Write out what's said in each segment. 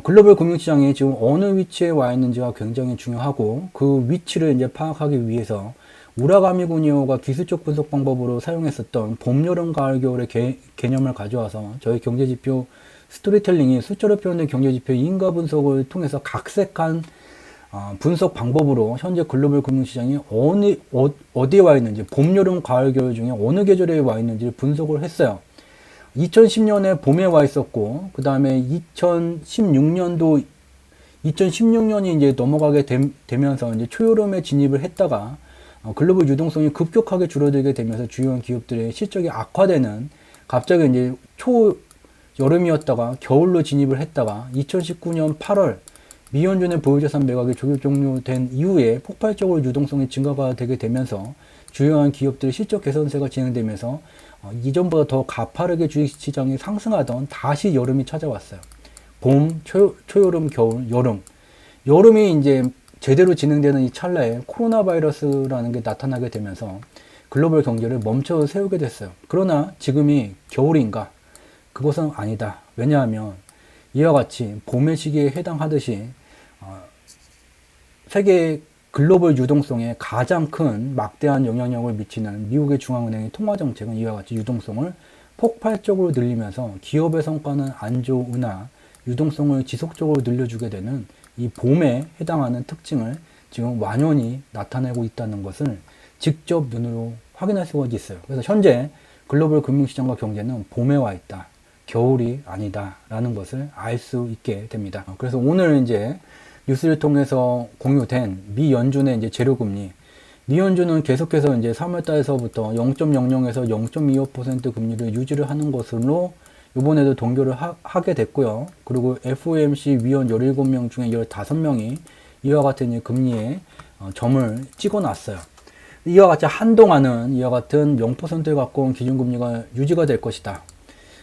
글로벌 금융시장이 지금 어느 위치에 와 있는지가 굉장히 중요하고 그 위치를 이제 파악하기 위해서 우라가미 군이오가 기술적 분석 방법으로 사용했었던 봄, 여름, 가을, 겨울의 개념을 가져와서 저희 경제지표 스토리텔링이 숫자로 표현된 경제지표 인가 분석을 통해서 각색한 분석 방법으로 현재 글로벌 금융시장이 어디에 와 있는지 봄, 여름, 가을, 겨울 중에 어느 계절에 와 있는지 분석을 했어요. 2010년에 봄에 와 있었고, 그 다음에 2016년이 이제 넘어가게 되면서 이제 초여름에 진입을 했다가, 글로벌 유동성이 급격하게 줄어들게 되면서 주요한 기업들의 실적이 악화되는, 갑자기 이제 여름이었다가 겨울로 진입을 했다가, 2019년 8월, 미연준의 보유자산 매각이 조기 종료된 이후에 폭발적으로 유동성이 증가가 되게 되면서 주요한 기업들의 실적 개선세가 진행되면서 이전보다 더 가파르게 주식시장이 상승하던 다시 여름이 찾아왔어요. 봄, 초여름, 겨울, 여름. 여름이 이제 제대로 진행되는 이 찰나에 코로나 바이러스라는 게 나타나게 되면서 글로벌 경제를 멈춰 세우게 됐어요. 그러나 지금이 겨울인가? 그것은 아니다. 왜냐하면 이와 같이 봄의 시기에 해당하듯이 세계 글로벌 유동성에 가장 큰 막대한 영향력을 미치는 미국의 중앙은행의 통화정책은 이와 같이 유동성을 폭발적으로 늘리면서 기업의 성과는 안 좋으나 유동성을 지속적으로 늘려주게 되는 이 봄에 해당하는 특징을 지금 완연히 나타내고 있다는 것을 직접 눈으로 확인할 수가 있어요. 그래서 현재 글로벌 금융시장과 경제는 봄에 와 있다. 겨울이 아니다. 라는 것을 알 수 있게 됩니다. 그래서 오늘 이제 뉴스를 통해서 공유된 미 연준의 이제 재료금리. 미 연준은 계속해서 이제 3월달에서부터 0.00에서 0.25% 금리를 유지를 하는 것으로 이번에도 동결을 하게 됐고요. 그리고 FOMC 위원 17명 중에 15명이 이와 같은 금리에 점을 찍어 놨어요. 이와 같이 한동안은 이와 같은 0%에 가까운 기준금리가 유지가 될 것이다.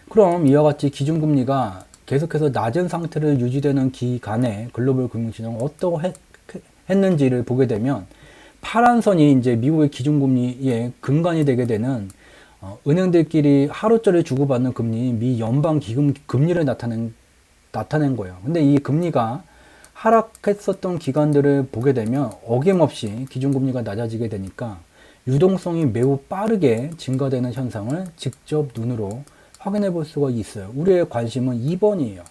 그럼 이와 같이 기준금리가 계속해서 낮은 상태를 유지되는 기간에 글로벌 금융시장은 어떻게 했는지를 보게 되면 파란 선이 이제 미국의 기준금리의 근간이 되게 되는 은행들끼리 하루짜리 주고받는 금리, 미 연방기금 금리를 나타낸 거예요. 근데 이 금리가 하락했었던 기간들을 보게 되면 어김없이 기준금리가 낮아지게 되니까 유동성이 매우 빠르게 증가되는 현상을 직접 눈으로 확인해 볼 수가 있어요. 우리의 관심은 2번이에요.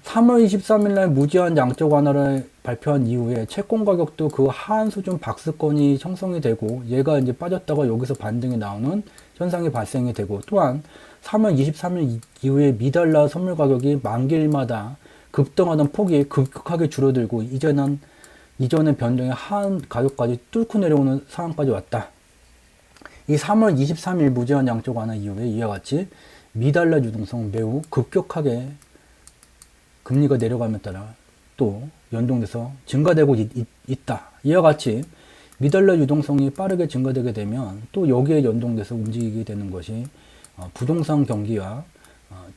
3월 23일 날 무제한 양적 완화를 발표한 이후에 채권 가격도 그 하한 수준 박스권이 형성이 되고 얘가 이제 빠졌다가 여기서 반등이 나오는 현상이 발생이 되고 또한 3월 23일 이후에 미달러 선물 가격이 만기일마다 급등하던 폭이 급격하게 줄어들고 이전의 변동의 하한 가격까지 뚫고 내려오는 상황까지 왔다. 이 3월 23일 무제한 양적 완화 이후에 이와 같이 미달러 유동성 매우 급격하게 금리가 내려감에 따라 또 연동돼서 증가되고 있다. 이와 같이 미달러 유동성이 빠르게 증가되게 되면 또 여기에 연동돼서 움직이게 되는 것이 부동산 경기와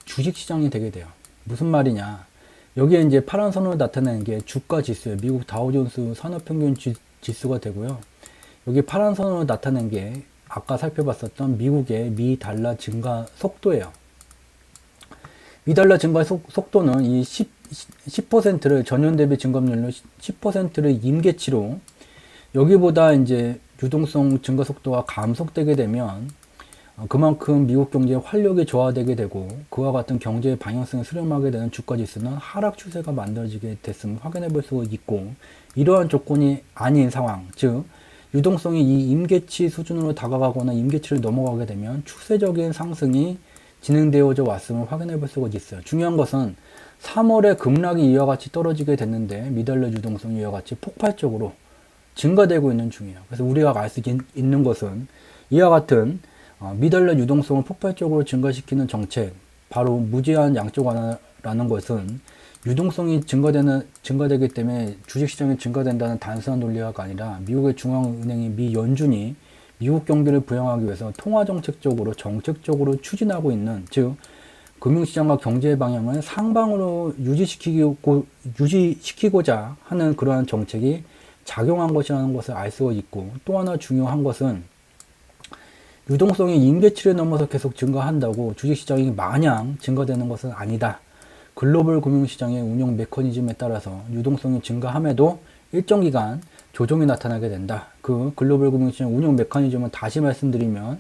주식시장이 되게 돼요. 무슨 말이냐. 여기에 이제 파란 선으로 나타내는 게 주가 지수예요. 미국 다우존스 산업평균 지수가 되고요. 여기 파란 선으로 나타낸 게 아까 살펴봤었던 미국의 미달러 증가 속도예요. 미달러 증가 속도는 이 10%를 전년 대비 증감률로 10%를 임계치로 여기보다 이제 유동성 증가 속도가 감속되게 되면 그만큼 미국 경제의 활력이 저하되게 되고 그와 같은 경제의 방향성을 수렴하게 되는 주가 지수는 하락 추세가 만들어지게 됐음을 확인해 볼 수가 있고 이러한 조건이 아닌 상황, 즉 유동성이 이 임계치 수준으로 다가가거나 임계치를 넘어가게 되면 추세적인 상승이 진행되어져 왔음을 확인해 볼 수가 있어요. 중요한 것은 3월에 급락이 이와 같이 떨어지게 됐는데 미달러 유동성이 이와 같이 폭발적으로 증가되고 있는 중이에요. 그래서 우리가 알 수 있는 것은 이와 같은 미달러 유동성을 폭발적으로 증가시키는 정책, 바로 무제한 양적 완화라는 것은 유동성이 증가되기 때문에 주식시장이 증가된다는 단순한 논리가 아니라 미국의 중앙은행이 미 연준이 미국 경기를 부양하기 위해서 통화정책적으로 정책적으로 추진하고 있는, 즉 금융시장과 경제의 방향을 상방으로 유지시키고자 하는 그러한 정책이 작용한 것이라는 것을 알 수가 있고, 또 하나 중요한 것은 유동성이 임계치를 넘어서 계속 증가한다고 주식시장이 마냥 증가되는 것은 아니다. 글로벌 금융시장의 운영 메커니즘에 따라서 유동성이 증가함에도 일정 기간 조정이 나타나게 된다. 그 글로벌 금융시장 운영 메커니즘은 다시 말씀드리면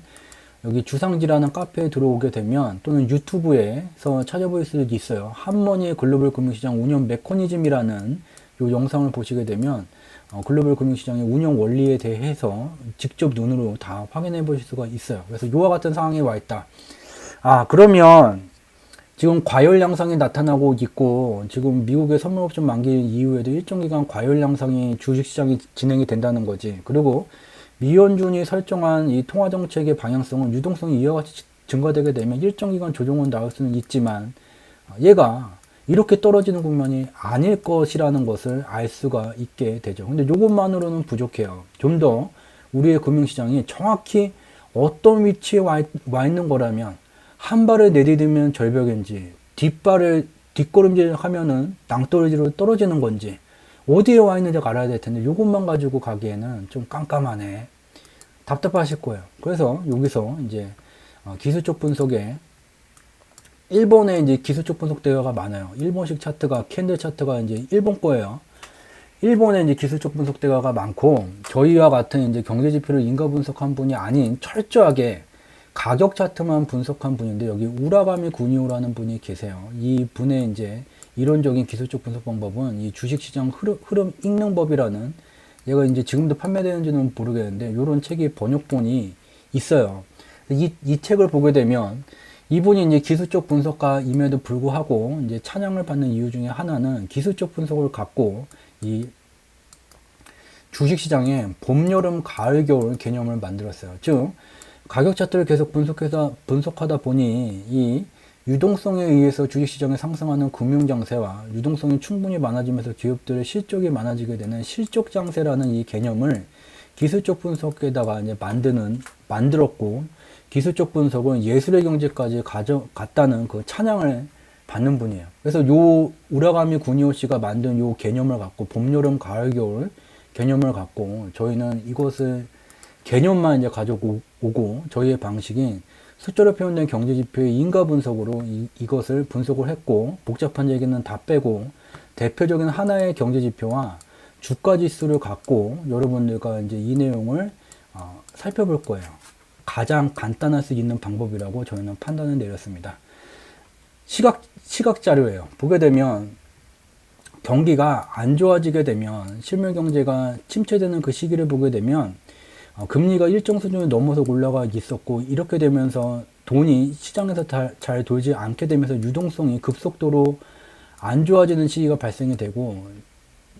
여기 주상지라는 카페에 들어오게 되면 또는 유튜브에서 찾아볼 수도 있어요. 한머니의 글로벌 금융시장 운영 메커니즘이라는 이 영상을 보시게 되면 글로벌 금융시장의 운영 원리에 대해서 직접 눈으로 다 확인해 보실 수가 있어요. 그래서 이와 같은 상황에 와 있다. 그러면 지금 과열 양상이 나타나고 있고 지금 미국의 선물옵션 만기 이후에도 일정 기간 과열 양상이 주식시장이 진행이 된다는 거지. 그리고 미연준이 설정한 이 통화정책의 방향성은 유동성이 이와 같이 증가되게 되면 일정 기간 조정은 나올 수는 있지만 얘가 이렇게 떨어지는 국면이 아닐 것이라는 것을 알 수가 있게 되죠. 근데 이것만으로는 부족해요. 좀 더 우리의 금융시장이 정확히 어떤 위치에 와 있는 거라면 한 발을 내디디면 절벽인지 뒷걸음질 하면은 낭떠러지로 떨어지는 건지 어디에 와 있는지 알아야 될 텐데 이것만 가지고 가기에는 좀 깜깜하네. 답답하실 거예요. 그래서 여기서 이제 기술적 분석에 일본의 이제 기술적 분석 대화가 많아요. 일본식 차트가 캔들 차트가 이제 일본 거예요. 일본의 이제 기술적 분석 대화가 많고 저희와 같은 이제 경제 지표를 인가 분석한 분이 아닌 철저하게 가격 차트만 분석한 분인데 여기 우라가미 구니오라는 분이 계세요. 이 분의 이제 이론적인 기술적 분석 방법은 이 주식시장 흐름 읽는 법이라는 얘가 이제 지금도 판매되는지는 모르겠는데 이런 책이 번역본이 있어요. 이 책을 보게 되면 이분이 이제 기술적 분석가임에도 불구하고 이제 찬양을 받는 이유 중에 하나는 기술적 분석을 갖고 이 주식시장의 봄, 여름, 가을, 겨울 개념을 만들었어요. 즉 가격 차트를 계속 분석하다 보니 이 유동성에 의해서 주식시장에 상승하는 금융장세와 유동성이 충분히 많아지면서 기업들의 실적이 많아지게 되는 실적장세라는 이 개념을 기술적 분석에다가 이제 만들었고 기술적 분석은 예술의 경제까지 갔다는 그 찬양을 받는 분이에요. 그래서 요 우라가미 구니오 씨가 만든 요 개념을 갖고 봄, 여름, 가을, 겨울 개념을 갖고 저희는 이것을 개념만 이제 가져오고 저희의 방식인 숫자로 표현된 경제지표의 인가 분석으로 이것을 분석을 했고 복잡한 얘기는 다 빼고 대표적인 하나의 경제지표와 주가지수를 갖고 여러분들과 이제 이 내용을 살펴볼 거예요. 가장 간단할 수 있는 방법이라고 저희는 판단을 내렸습니다. 시각 자료예요. 보게 되면 경기가 안 좋아지게 되면 실물 경제가 침체되는 그 시기를 보게 되면 금리가 일정 수준을 넘어서 올라가 있었고 이렇게 되면서 돈이 시장에서 잘 돌지 않게 되면서 유동성이 급속도로 안 좋아지는 시기가 발생이 되고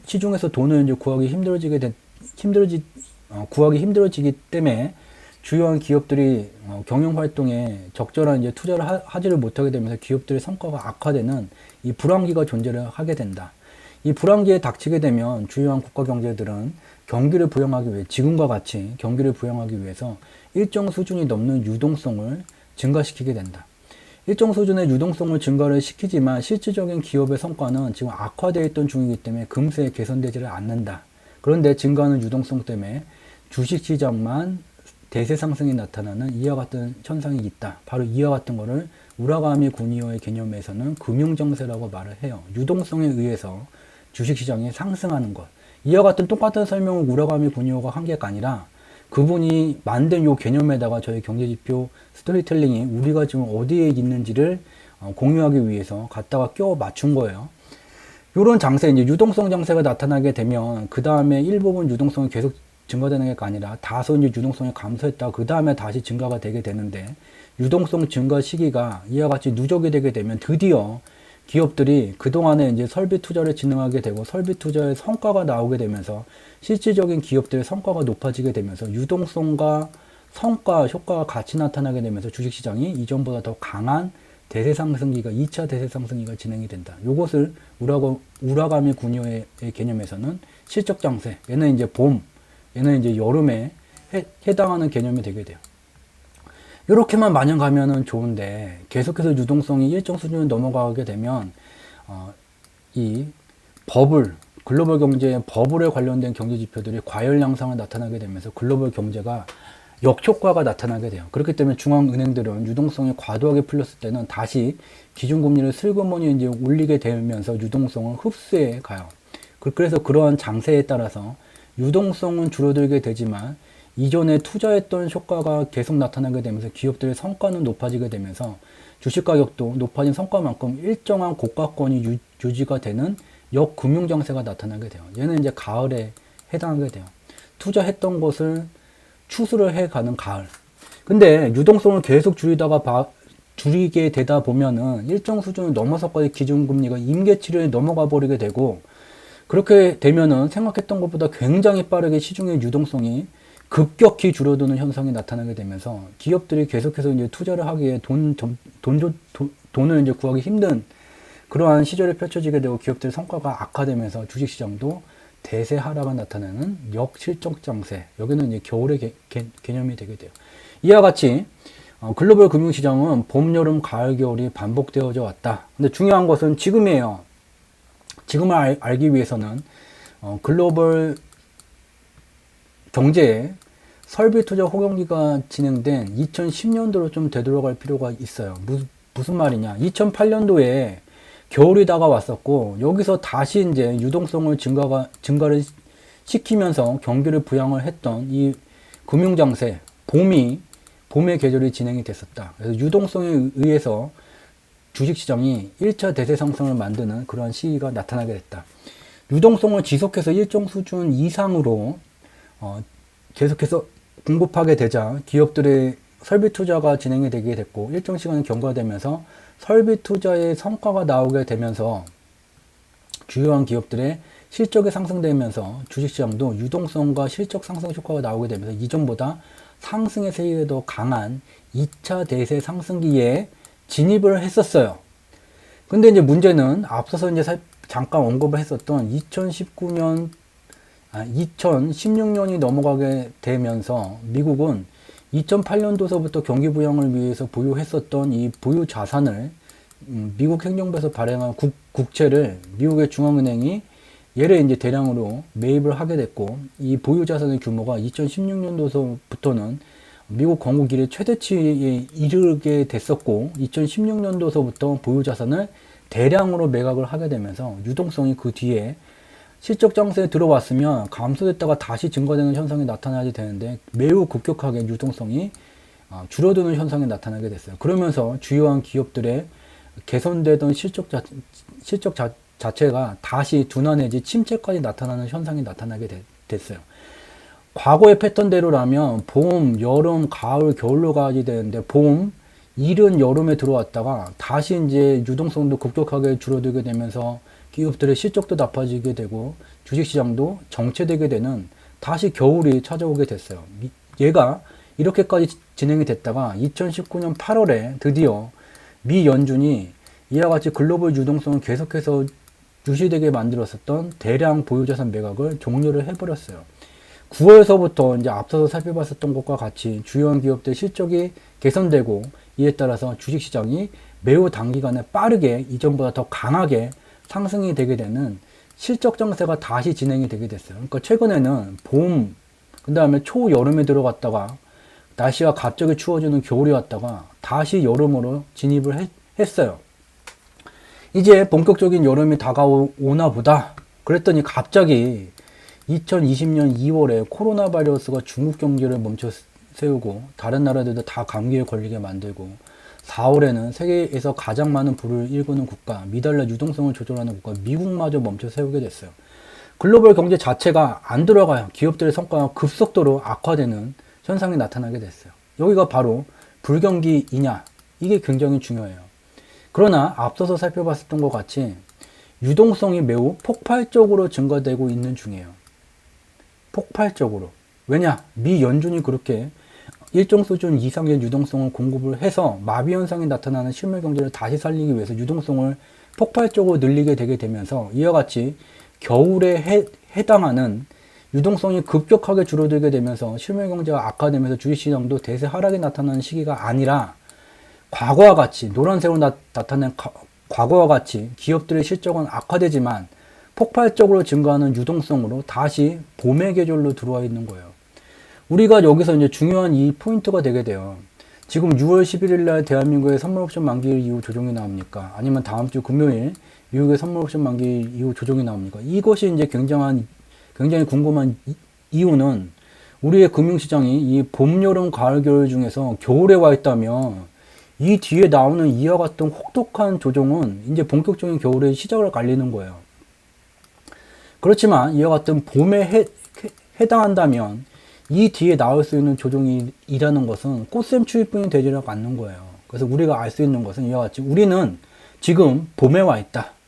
시중에서 돈을 이제 구하기 힘들어지기 때문에 주요한 기업들이 경영 활동에 적절한 이제 투자를 하지를 못하게 되면서 기업들의 성과가 악화되는 이 불황기가 존재를 하게 된다. 이 불황기에 닥치게 되면 주요한 국가 경제들은 경기를 부양하기 위해 지금과 같이 경기를 부양하기 위해서 일정 수준이 넘는 유동성을 증가시키게 된다. 일정 수준의 유동성을 증가를 시키지만 실질적인 기업의 성과는 지금 악화되어 있던 중이기 때문에 금세 개선되지를 않는다. 그런데 증가하는 유동성 때문에 주식시장만 대세 상승이 나타나는 이와 같은 현상이 있다. 바로 이와 같은 거를 우라가미 구니오의 개념에서는 금융정세라고 말을 해요. 유동성에 의해서 주식시장이 상승하는 것. 이와 같은 똑같은 설명을 우라가미 구니오가 한 게가 아니라 그분이 만든 요 개념에다가 저희 경제지표 스토리텔링이 우리가 지금 어디에 있는지를 공유하기 위해서 갖다가 껴 맞춘 거예요. 요런 장세, 이제 유동성 장세가 나타나게 되면 그 다음에 일부분 유동성이 계속 증가되는 게 아니라 다소 이제 유동성이 감소했다. 그 다음에 다시 증가가 되게 되는데 유동성 증가 시기가 이와 같이 누적이 되게 되면 드디어 기업들이 그동안에 이제 설비 투자를 진행하게 되고 설비 투자의 성과가 나오게 되면서 실질적인 기업들의 성과가 높아지게 되면서 유동성과 성과, 효과가 같이 나타나게 되면서 주식시장이 이전보다 더 강한 대세상승기가 2차 대세상승기가 진행이 된다. 요것을 우라가미 구니오의 개념에서는 실적장세, 얘는 이제 봄, 얘는 이제 여름에 해당하는 개념이 되게 돼요. 이렇게만 마냥 가면은 좋은데 계속해서 유동성이 일정 수준을 넘어가게 되면 이 글로벌 경제의 버블에 관련된 경제 지표들이 과열 양상을 나타나게 되면서 글로벌 경제가 역효과가 나타나게 돼요. 그렇기 때문에 중앙은행들은 유동성이 과도하게 풀렸을 때는 다시 기준금리를 슬그머니 이제 올리게 되면서 유동성을 흡수해 가요. 그래서 그러한 장세에 따라서 유동성은 줄어들게 되지만 이전에 투자했던 효과가 계속 나타나게 되면서 기업들의 성과는 높아지게 되면서 주식 가격도 높아진 성과만큼 일정한 고가권이 유지가 되는 역금융장세가 나타나게 돼요. 얘는 이제 가을에 해당하게 돼요. 투자했던 것을 추수를 해가는 가을. 근데 유동성을 계속 줄이게 되다 보면은 일정 수준을 넘어서까지 기준금리가 임계치를 넘어가 버리게 되고, 그렇게 되면은 생각했던 것보다 굉장히 빠르게 시중의 유동성이 급격히 줄어드는 현상이 나타나게 되면서 기업들이 계속해서 이제 투자를 하기에 돈을 이제 구하기 힘든 그러한 시절이 펼쳐지게 되고 기업들의 성과가 악화되면서 주식시장도 대세 하락가 나타나는 역실적 장세. 여기는 이제 겨울의 개념이 되게 돼요. 이와 같이 글로벌 금융시장은 봄, 여름, 가을, 겨울이 반복되어져 왔다. 근데 중요한 것은 지금이에요. 지금을 알기 위해서는 글로벌 경제에 설비 투자 호경기가 진행된 2010년도로 좀 되돌아갈 필요가 있어요. 무슨 말이냐? 2008년도에 겨울이 다가왔었고, 여기서 다시 이제 유동성을 증가를 시키면서 경기를 부양을 했던 이 금융장세, 봄의 계절이 진행이 됐었다. 그래서 유동성에 의해서 주식시장이 1차 대세 상승을 만드는 그러한 시기가 나타나게 됐다. 유동성을 지속해서 일정 수준 이상으로 계속해서 공급하게 되자 기업들의 설비 투자가 진행이 되게 됐고, 일정 시간이 경과되면서 설비 투자의 성과가 나오게 되면서 주요한 기업들의 실적이 상승되면서 주식시장도 유동성과 실적 상승 효과가 나오게 되면서 이전보다 상승의 세력이 더 강한 2차 대세 상승기에 진입을 했었어요. 근데 이제 문제는 앞서서 이제 잠깐 언급을 했었던 2016년이 넘어가게 되면서 미국은 2008년도서부터 경기 부양을 위해서 보유했었던 이 보유 자산을 미국 행정부에서 발행한 국채를 미국의 중앙은행이 얘를 이제 대량으로 매입을 하게 됐고, 이 보유 자산의 규모가 2016년도서부터는 미국 건국 이래 최대치에 이르게 됐었고, 2016년도서부터 보유 자산을 대량으로 매각을 하게 되면서 유동성이 그 뒤에 실적 장세에 들어왔으면 감소됐다가 다시 증가되는 현상이 나타나야 되는데 매우 급격하게 유동성이 줄어드는 현상이 나타나게 됐어요. 그러면서 주요한 기업들의 개선되던 실적 자체가 다시 둔화 내지 침체까지 나타나는 현상이 나타나게 됐어요. 과거의 패턴대로라면 봄, 여름, 가을, 겨울로 가야 되는데 봄, 이른 여름에 들어왔다가 다시 이제 유동성도 급격하게 줄어들게 되면서 기업들의 실적도 나빠지게 되고 주식시장도 정체되게 되는 다시 겨울이 찾아오게 됐어요. 얘가 이렇게까지 진행이 됐다가 2019년 8월에 드디어 미 연준이 이와 같이 글로벌 유동성을 계속해서 유지되게 만들었었던 대량 보유자산 매각을 종료를 해버렸어요. 9월서부터 이제 앞서서 살펴봤었던 것과 같이 주요한 기업들 실적이 개선되고, 이에 따라서 주식시장이 매우 단기간에 빠르게 이전보다 더 강하게 상승이 되게 되는 실적 장세가 다시 진행이 되게 됐어요. 그러니까 최근에는 봄, 그 다음에 초여름에 들어갔다가 날씨가 갑자기 추워지는 겨울이 왔다가 다시 여름으로 진입을 했어요. 이제 본격적인 여름이 다가오나 보다 그랬더니 갑자기 2020년 2월에 코로나 바이러스가 중국 경제를 멈춰 세우고 다른 나라들도 다 감기에 걸리게 만들고, 4월에는 세계에서 가장 많은 불을 일구는 국가, 미달러 유동성을 조절하는 국가 미국마저 멈춰 세우게 됐어요. 글로벌 경제 자체가 안 들어가요. 기업들의 성과가 급속도로 악화되는 현상이 나타나게 됐어요. 여기가 바로 불경기이냐, 이게 굉장히 중요해요. 그러나 앞서서 살펴봤었던 것 같이 유동성이 매우 폭발적으로 증가되고 있는 중이에요. 폭발적으로. 왜냐? 미 연준이 그렇게 일정 수준 이상의 유동성을 공급을 해서 마비 현상이 나타나는 실물 경제를 다시 살리기 위해서 유동성을 폭발적으로 늘리게 되게 되면서 이와 같이 겨울에 해당하는 유동성이 급격하게 줄어들게 되면서 실물 경제가 악화되면서 주식시장도 대세 하락이 나타나는 시기가 아니라 과거와 같이 노란색으로 나타낸 과거와 같이 기업들의 실적은 악화되지만 폭발적으로 증가하는 유동성으로 다시 봄의 계절로 들어와 있는 거예요. 우리가 여기서 이제 중요한 이 포인트가 되게 돼요. 지금 6월 11일 날 대한민국의 선물 옵션 만기일 이후 조정이 나옵니까? 아니면 다음 주 금요일 미국의 선물 옵션 만기일 이후 조정이 나옵니까? 이것이 이제 굉장히 궁금한 이유는 우리의 금융시장이 이 봄, 여름, 가을, 겨울 중에서 겨울에 와 있다면 이 뒤에 나오는 이와 같은 혹독한 조정은 이제 본격적인 겨울의 시작을 알리는 거예요. 그렇지만 이와 같은 봄에 해당한다면 이 뒤에 나올 수 있는 조정이라는 것은 꽃샘추위뿐이 되지 않는 거예요. 그래서 우리가 알 수 있는 것은 이와 같이 우리는 지금 봄에 와 있다.